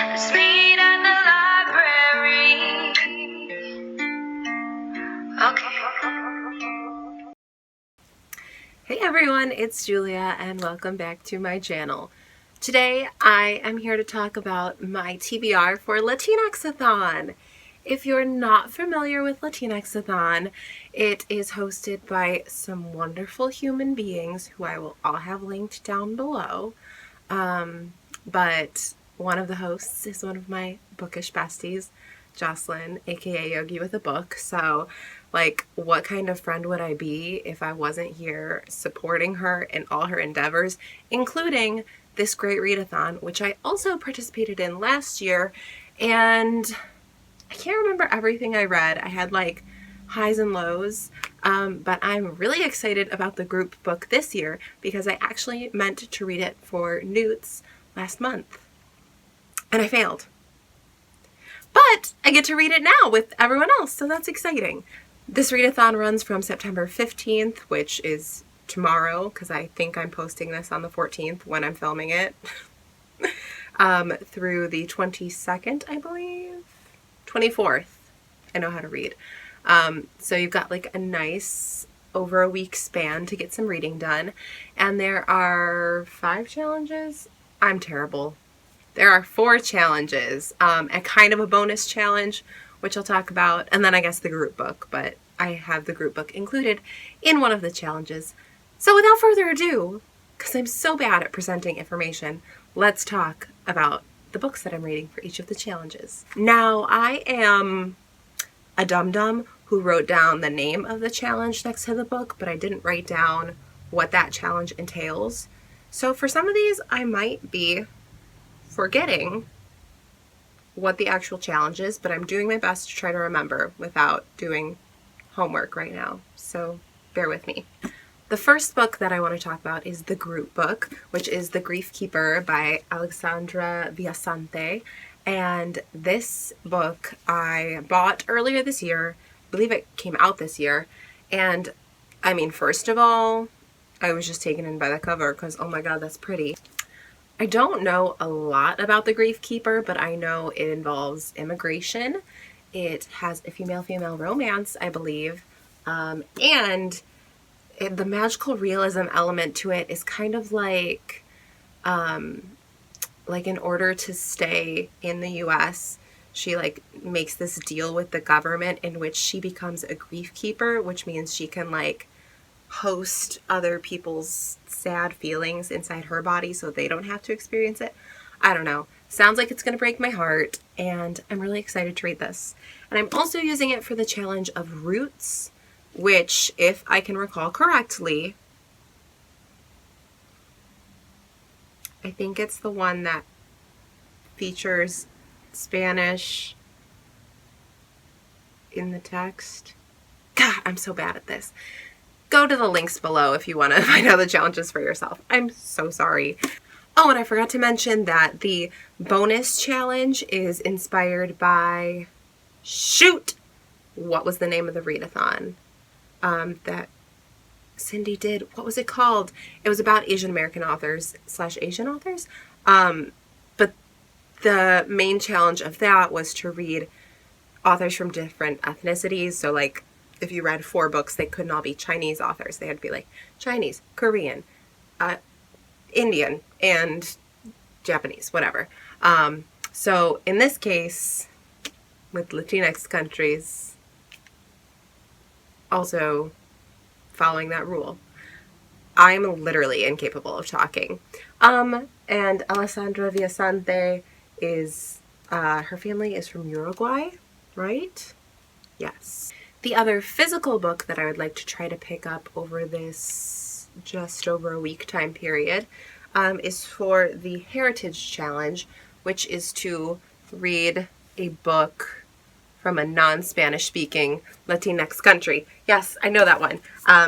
Let's meet at the library. Okay. Hey everyone, it's Julia and welcome back to my channel. Today I am here to talk about my TBR for Latinx-A-Thon. If you're not familiar with Latinx-A-Thon, it is hosted by some wonderful human beings who I will all have linked down below. But one of the hosts is one of my bookish besties, Jocelyn, aka Yogi with a Book. So, like, what kind of friend would I be if I wasn't here supporting her in all her endeavors, including this great readathon, which I also participated in last year, and I can't remember everything I read. I had like highs and lows, but I'm really excited about the group book this year because I actually meant to read it for Newts last month, and I failed. But I get to read it now with everyone else, so that's exciting. This readathon runs from September 15th, which is tomorrow, because I think I'm posting this on the 14th when I'm filming it, through the 22nd, I believe? 24th. I know how to read. So you've got like a nice over a week span to get some reading done. And there are 5 challenges. I'm terrible. There are 4 challenges, and kind of a bonus challenge, which I'll talk about, and then I guess the group book, but I have the group book included in one of the challenges. So without further ado, because I'm so bad at presenting information, let's talk about the books that I'm reading for each of the challenges. Now, I am a dum-dum who wrote down the name of the challenge next to the book, but I didn't write down what that challenge entails. So for some of these, I might be forgetting what the actual challenge is, but I'm doing my best to try to remember without doing homework right now, so bear with me. The first book that I want to talk about is the group book, which is The Grief Keeper by Alexandra Viasante, and this book I bought earlier this year. I believe it came out this year, and I mean, first of all, I was just taken in by the cover because, oh my god, that's pretty. I don't know a lot about The Grief Keeper, but I know it involves immigration. It has a female-female romance, I believe, and the magical realism element to it is kind of like in order to stay in the U.S., she like makes this deal with the government in which she becomes a grief keeper, which means she can like host other people's sad feelings inside her body so they don't have to experience it. I don't know. Sounds like it's going to break my heart, and I'm really excited to read this. And I'm also using it for the challenge of Roots, which, if I can recall correctly, I think it's the one that features Spanish in the text. God, I'm so bad at this. Go to the links below if you want to find out the challenges for yourself. I'm so sorry. Oh, and I forgot to mention that the bonus challenge is inspired by, shoot, what was the name of the readathon that Cindy did? What was it called? It was about Asian American authors / Asian authors. But the main challenge of that was to read authors from different ethnicities. So like, if you read 4 books, they couldn't all be Chinese authors. They had to be like Chinese, Korean, Indian, and Japanese, whatever. So in this case, with Latinx countries also following that rule, I'm literally incapable of talking. And Alessandra Viasante is, her family is from Uruguay, right? Yes. The other physical book that I would like to try to pick up over this just over a week time period is for the Heritage Challenge, which is to read a book from a non-Spanish speaking Latinx country. Yes, I know that one,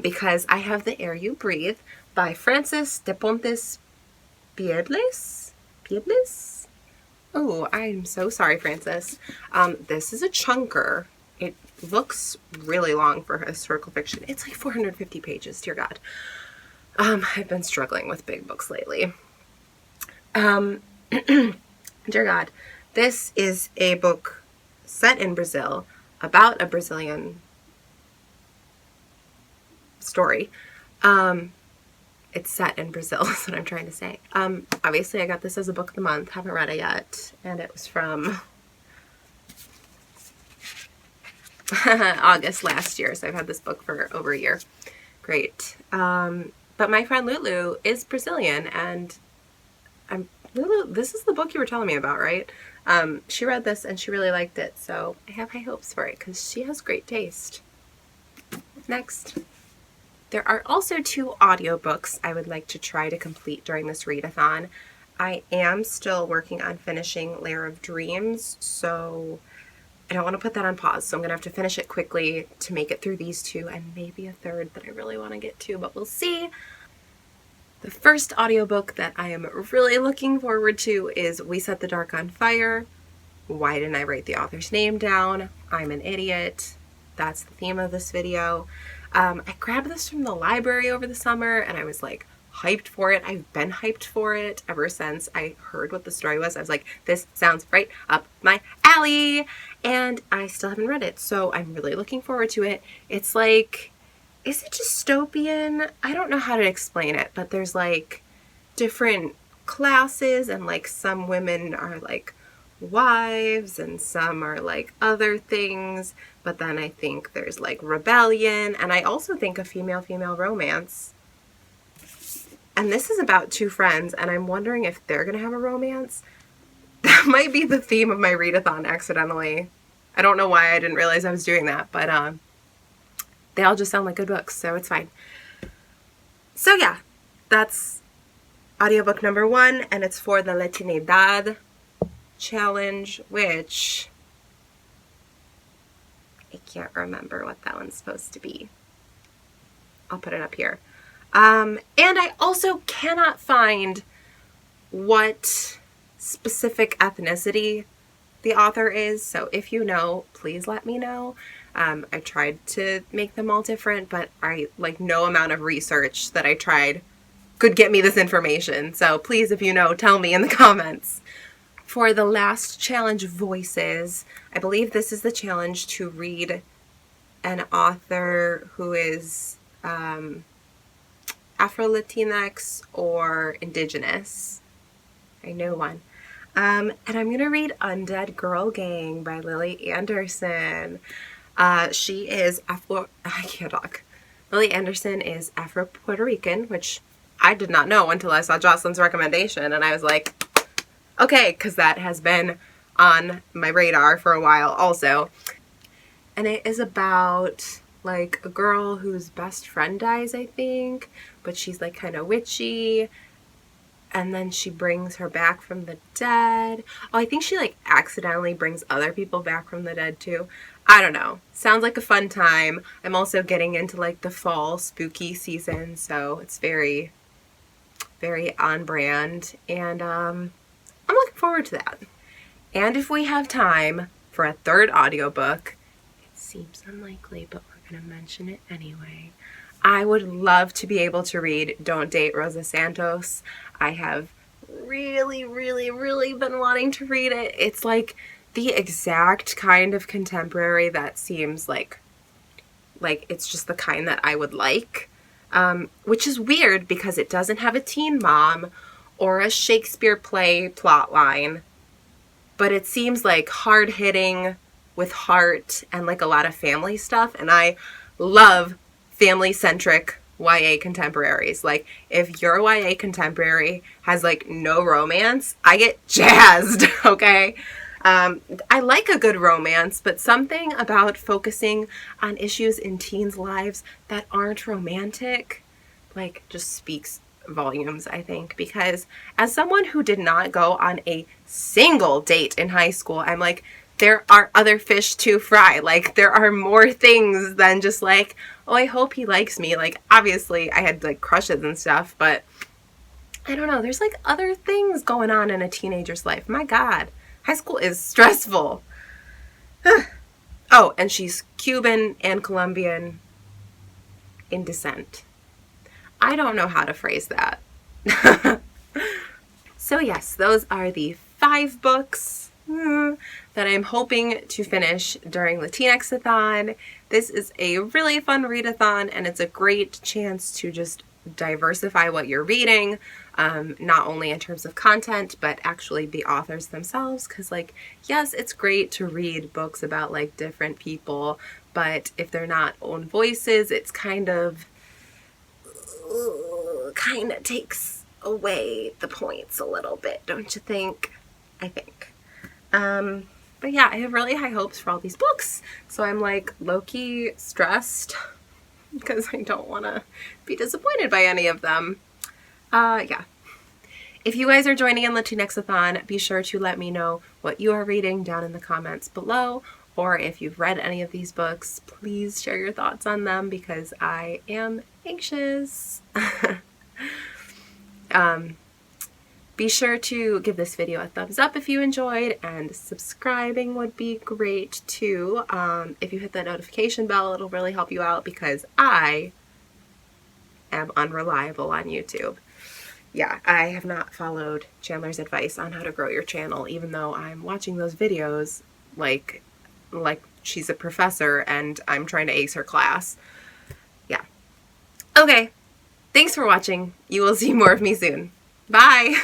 because I have The Air You Breathe by Frances de Pontes Piebles? Oh, I'm so sorry, Frances. This is a chunker. It looks really long for historical fiction. It's like 450 pages, dear God. I've been struggling with big books lately. Dear God. This is a book set in Brazil about a Brazilian story. It's set in Brazil, is what I'm trying to say. Obviously, I got this as a book of the month. Haven't read it yet. And it was from August last year. So I've had this book for over a year. Great. But my friend Lulu is Brazilian. And Lulu, this is the book you were telling me about, right? She read this and she really liked it. So I have high hopes for it because she has great taste. Next. There are also 2 audiobooks I would like to try to complete during this readathon. I am still working on finishing Lair of Dreams, so I don't want to put that on pause. So I'm going to have to finish it quickly to make it through these 2 and maybe a third that I really want to get to, but we'll see. The first audiobook that I am really looking forward to is We Set the Dark on Fire. Why didn't I write the author's name down? I'm an idiot. That's the theme of this video. I grabbed this from the library over the summer and I was like hyped for it. I've been hyped for it ever since I heard what the story was. I was like, this sounds right up my alley, and I still haven't read it. So I'm really looking forward to it. It's like, is it dystopian? I don't know how to explain it, but there's like different classes and like some women are like wives and some are like other things, but then I think there's like rebellion, and I also think a female-female romance. And this is about 2 friends, and I'm wondering if they're gonna have a romance. That might be the theme of my readathon accidentally. I don't know why I didn't realize I was doing that, but they all just sound like good books, so it's fine. So yeah, that's audiobook number 1, and it's for the Latinx-A-Thon challenge, which I can't remember what that one's supposed to be. I'll put it up here. And I also cannot find what specific ethnicity the author is, so if you know, please let me know. I tried to make them all different, but no amount of research that I tried could get me this information. So please, if you know, tell me in the comments. For the last challenge, Voices, I believe this is the challenge to read an author who is Afro-Latinx or Indigenous. I know one. And I'm going to read Undead Girl Gang by Lily Anderson. She is I can't talk. Lily Anderson is Afro-Puerto Rican, which I did not know until I saw Jocelyn's recommendation, and I was like, okay, because that has been on my radar for a while also. And it is about like a girl whose best friend dies, I think, but she's like kind of witchy, and then she brings her back from the dead. Oh, I think she like accidentally brings other people back from the dead too. I don't know. Sounds like a fun time. I'm also getting into like the fall spooky season, so it's very, very on brand, and I'm looking forward to that. And if we have time for a third audiobook, it seems unlikely, but we're going to mention it anyway. I would love to be able to read Don't Date Rosa Santos. I have really, really, really been wanting to read it. It's like the exact kind of contemporary that seems like it's just the kind that I would like, which is weird because it doesn't have a teen mom or a Shakespeare play plotline, but it seems like hard-hitting with heart and like a lot of family stuff, and I love family-centric YA contemporaries. Like, if your YA contemporary has like no romance, I get jazzed, okay? I like a good romance, but something about focusing on issues in teens' lives that aren't romantic, like, just speaks volumes, I think, because as someone who did not go on a single date in high school, I'm like, there are other fish to fry. Like, there are more things than just like, oh, I hope he likes me. Like, obviously I had like crushes and stuff, but I don't know, there's like other things going on in a teenager's life. My God, high school is stressful. Oh, and she's Cuban and Colombian in descent. I don't know how to phrase that. So yes, those are the 5 books that I'm hoping to finish during Latinx-A-Thon. This is a really fun readathon, and it's a great chance to just diversify what you're reading, not only in terms of content, but actually the authors themselves. Because, like, yes, it's great to read books about, like, different people, but if they're not own voices, it's kind of takes away the points a little bit, don't you think? I think. But yeah, I have really high hopes for all these books, so I'm like low-key stressed because I don't want to be disappointed by any of them. Yeah. If you guys are joining in Latinx-A-Thon, be sure to let me know what you are reading down in the comments below, or if you've read any of these books, please share your thoughts on them because I am anxious. Be sure to give this video a thumbs up if you enjoyed, and subscribing would be great too. If you hit that notification bell, it'll really help you out because I am unreliable on YouTube. Yeah, I have not followed Chandler's advice on how to grow your channel, even though I'm watching those videos like she's a professor and I'm trying to ace her class. Yeah. Okay. Thanks for watching. You will see more of me soon. Bye!